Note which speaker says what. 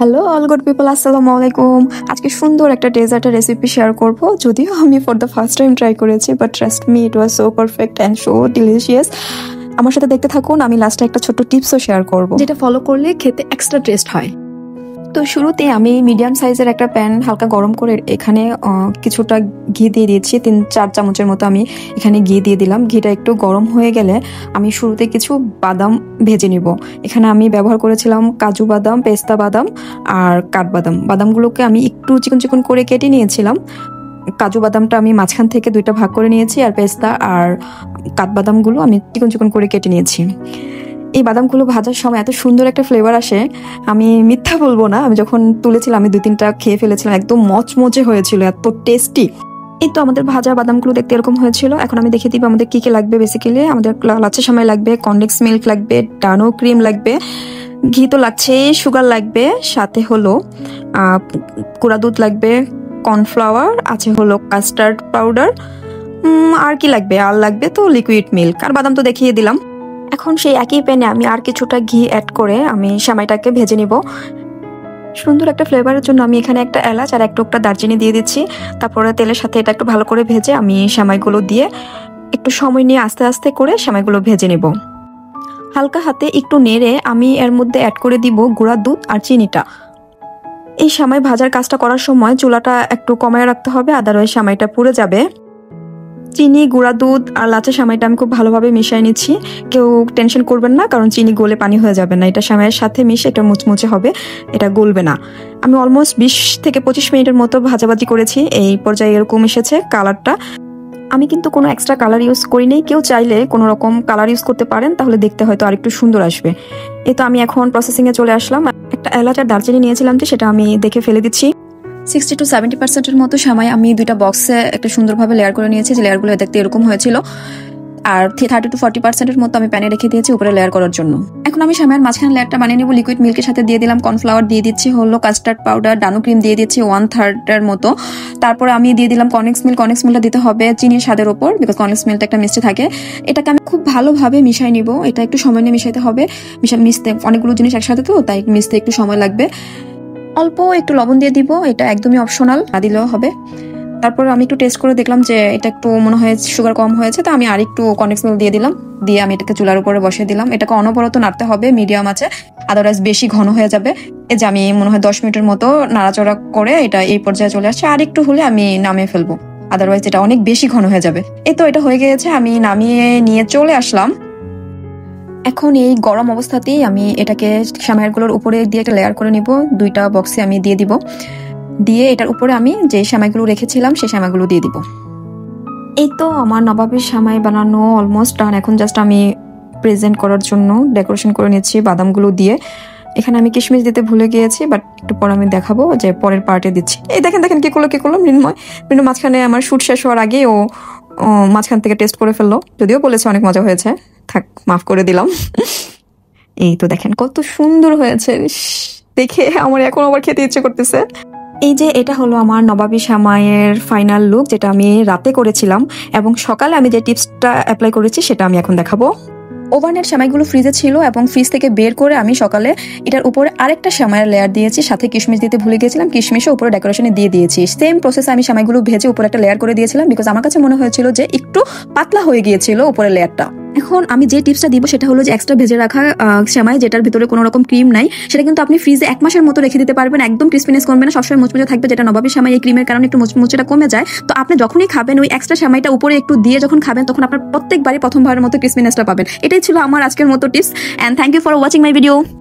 Speaker 1: Hello all good people, আসসালামু আলাইকুম। আজকে সুন্দর একটা ডেজার্টের রেসিপি শেয়ার করব। যদিও আমি for the first time try করেছি, but trust me, it was so perfect and so delicious. আমার সাথে দেখতে থাকুন, আমি লাস্টে একটা ছোট্ট টিপসও শেয়ার করব, যেটা ফলো করলে খেতে এক্সট্রা টেস্ট হয়। তো শুরুতে আমি মিডিয়াম সাইজের একটা প্যান হালকা গরম করে এখানে কিছুটা ঘি দিয়ে দিয়েছি। 3-4 চামচের মতো আমি এখানে ঘি দিয়ে দিলাম। ঘিটা একটু গরম হয়ে গেলে আমি শুরুতে কিছু বাদাম ভেজে নিব। এখানে আমি ব্যবহার করেছিলাম কাজু বাদাম, পেস্তা বাদাম আর কাঠবাদাম। বাদামগুলোকে আমি একটু চিকন চিকন করে কেটে নিয়েছিলাম। কাজু বাদামটা আমি মাঝখান থেকে 2টা ভাগ করে নিয়েছি, আর পেস্তা আর কাঠবাদামগুলো আমি চিকন চিকন করে কেটে নিয়েছি। এই বাদামগুলো ভাজার সময় এত সুন্দর একটা ফ্লেভার আসে, আমি মিথ্যা বলবো না। আমি যখন তুলেছিলাম আমি 2-3টা খেয়ে ফেলেছিলাম, একদম মচমচে হয়েছিল, এত টেস্টি। এই তো আমাদের ভাজা বাদামগুলো দেখতে এরকম হয়েছিল। এখন আমি দেখিয়ে দিব আমাদের কি কি লাগবে। বেসিক্যালি আমাদের লাচ্ছা সেমাই লাগবে, কনডেন্স মিল্ক লাগবে, ডানো ক্রিম লাগবে, ঘি তো লাগছে, সুগার লাগবে, সাথে হলো গুঁড়া দুধ লাগবে, কর্নফ্লাওয়ার আছে, হলো কাস্টার্ড পাউডার, আর কি লাগবে, আর লাগবে তো লিকুইড মিল্ক, আর বাদাম তো দেখিয়ে দিলাম। এখন সেই একই প্যানে আমি আর কিছুটা ঘি অ্যাড করে আমি সেমাইটাকে ভেজে নিব। সুন্দর একটা ফ্লেভারের জন্য আমি এখানে একটা এলাচ আর এক টুকরা দারচিনি দিয়ে দিচ্ছি। তারপরে তেলের সাথে এটা একটু ভালো করে ভেজে আমি সেমাইগুলো দিয়ে একটু সময় নিয়ে আস্তে আস্তে করে সেমাইগুলো ভেজে নেব। হালকা হাতে একটু নেড়ে আমি এর মধ্যে অ্যাড করে দিব গুঁড়া দুধ আর চিনিটা। এই সেমাই ভাজার কাজটা করার সময় চুলাটা একটু কমায় রাখতে হবে, আদারওয়াইজ সেমাইটা পুড়ে যাবে। চিনি, গুঁড়া দুধ আর লাচ্ছা সেমাইটা আমি খুব ভালোভাবে মিশিয়ে নিচ্ছি। কেউ টেনশন করবেন না, কারণ চিনি গলে পানি হয়ে যাবে না। এটা সেমাইয়ের সাথে মিশে এটা মুচমুচে হবে, এটা গলবে না। আমি অলমোস্ট 20 থেকে 25 মিনিটের মতো ভাজাভাজি করেছি। এই পর্যায়ে এরকম এসেছে কালারটা। আমি কিন্তু কোনো এক্সট্রা কালার ইউজ করি নাই। কেউ চাইলে কোনো রকম কালার ইউজ করতে পারেন, তাহলে দেখতে হয়তো আরেকটু সুন্দর আসবে। এই তো আমি এখন প্রসেসিংয়ে চলে আসলাম। একটা এলাচ আর দারচিনি নিয়েছিলাম, যে সেটা আমি দেখে ফেলে দিচ্ছি। 60 to 70% মতো সেমাই আমি 2টা বক্সে একটা সুন্দরভাবে লেয়ার করে নিয়েছি, যে লেয়ারগুলো দেখতে এরকম হয়েছিল। আর 30 to 40% মতো আমি প্যানে রেখে দিয়েছি উপরে লেয়ার করার জন্য। এখন আমি সেমাইয়ের মাঝখানে লেয়ারটা বানিয়ে নেব। লিকুইড মিল্কের সাথে দিয়ে দিলাম কর্নফ্লাওয়ার, দিয়ে দিচ্ছি হলো কাস্টার্ড পাউডার, ডানো ক্রিম দিয়ে দিচ্ছি 1/3 মতো। তারপরে আমি দিয়ে দিলাম কর্নফ্লেক্স মিল্ক। কর্নফ্লেক্স মিল্কটা দিতে হবে চিনির স্বাদের ওপর, বিকজ কর্নফ্লেক্স মিল্কটা একটা মিষ্টি থাকে। এটাকে আমি খুব ভালোভাবে মিশাই নিব। এটা একটু সময় নিয়ে মিশাইতে হবে, মিশতে অনেকগুলো জিনিস একসাথে, তো তাই মিশতে একটু সময় লাগবে। অল্প একটু লবণ দিয়ে দিব, এটা একদমই অপশনাল, না দিলেও হবে। তারপর আমি একটু টেস্ট করে দেখলাম যে এটা একটু মনে হয় সুগার কম হয়েছে, তো আমি আর একটু কর্নফ্লেক্স মিল্ক দিয়ে দিলাম। দিয়ে আমি এটাকে চুলার উপরে বসিয়ে দিলাম। এটাকে অনবরত নাড়তে হবে মিডিয়াম আছে, আদারওয়াইজ বেশি ঘন হয়ে যাবে। এই যে আমি মনে হয় 10 মিনিটের মতো নাড়াচড়া করে এটা এই পর্যায়ে চলে আসছে। আর একটু হলে আমি নামিয়ে ফেলবো, আদারওয়াইজ এটা অনেক বেশি ঘন হয়ে যাবে। এই তো এটা হয়ে গিয়েছে, আমি নামিয়ে নিয়ে চলে আসলাম। এখন এই গরম অবস্থাতেই আমি এটাকে সেমাইগুলোর উপরে দিয়ে একটা লেয়ার করে নিব। 2টা বক্সে আমি দিয়ে দিব। দিয়ে এটার উপরে আমি যে সেমাইগুলো রেখেছিলাম সেই সেমাইগুলো দিয়ে দিব। এই তো আমার নবাবের সেমাই বানানো অলমোস্ট ডান। এখন জাস্ট আমি প্রেজেন্ট করার জন্য ডেকোরেশন করে নিচ্ছি বাদামগুলো দিয়ে। এখানে আমি কিশমিশ দিতে ভুলে গিয়েছি, বাট একটু পর আমি দেখাবো যে পরের পার্টে দিচ্ছি। এই দেখেন দেখেন কি করলো মৃন্ময় মাঝখানে আমার শুট শেষ হওয়ার আগে ও মাঝখান থেকে টেস্ট করে ফেললো। যদিও বলেছে অনেক মজা হয়েছে, থাক মাফ করে দিলাম। এই তো দেখেন কত সুন্দর হয়েছে, দেখে আমার এখন আবার খেতে ইচ্ছে করতেছে। এই যে এটা হলো আমার নবাবী সেমাইয়ের ফাইনাল লুক, যেটা আমি রাতে করেছিলাম, এবং সকালে আমি যে টিপসটা অ্যাপ্লাই করেছি সেটা আমি এখন দেখাবো। ওভানের সেমাইগুলো ফ্রিজে ছিল, এবং ফ্রিজ থেকে বের করে আমি সকালে এটার উপরে আরেকটা সেমাইয়ের লেয়ার দিয়েছি, সাথে কিশমিশ দিতে ভুলে গিয়েছিলাম, কিশমিশও উপরে ডেকোরেশনে দিয়ে দিয়েছি। সেম প্রসেসে আমি সেমাইগুলো ভেজে উপরে একটা লেয়ার করে দিয়েছিলাম, বিকজ আমার কাছে মনে হয়েছিল যে একটু পাতলা হয়ে গিয়েছিল উপরে লেয়ারটা। এখন আমি যে টিপসটা দিব সেটা হলো যে এক্সট্রা ভেজে রাখা সেমাই, যেটার ভিতরে কোনো রকম ক্রিম নাই, সেটা কিন্তু আপনি ফ্রিজে 1 মাসের মতো রেখে দিতে পারবেন। একদম ক্রিসপিনেস কমবে না, সবসময় মুচমুচে থাকবে। যেটা নবাবী সেমাই, এই ক্রিমের কারণে একটু মুচমুচেটা কমে যায়। তো আপনি যখনই খাবেন ওই এক্সট্রা সেমাইটা উপরে একটু দিয়ে যখন খাবেন, তখন আপনার প্রত্যেকবারই প্রথমবারের মতো ক্রিসপিনেসটা পাবেন। এটাই ছিল আমার আজকের মতো টিপস, and thank you for watching my video.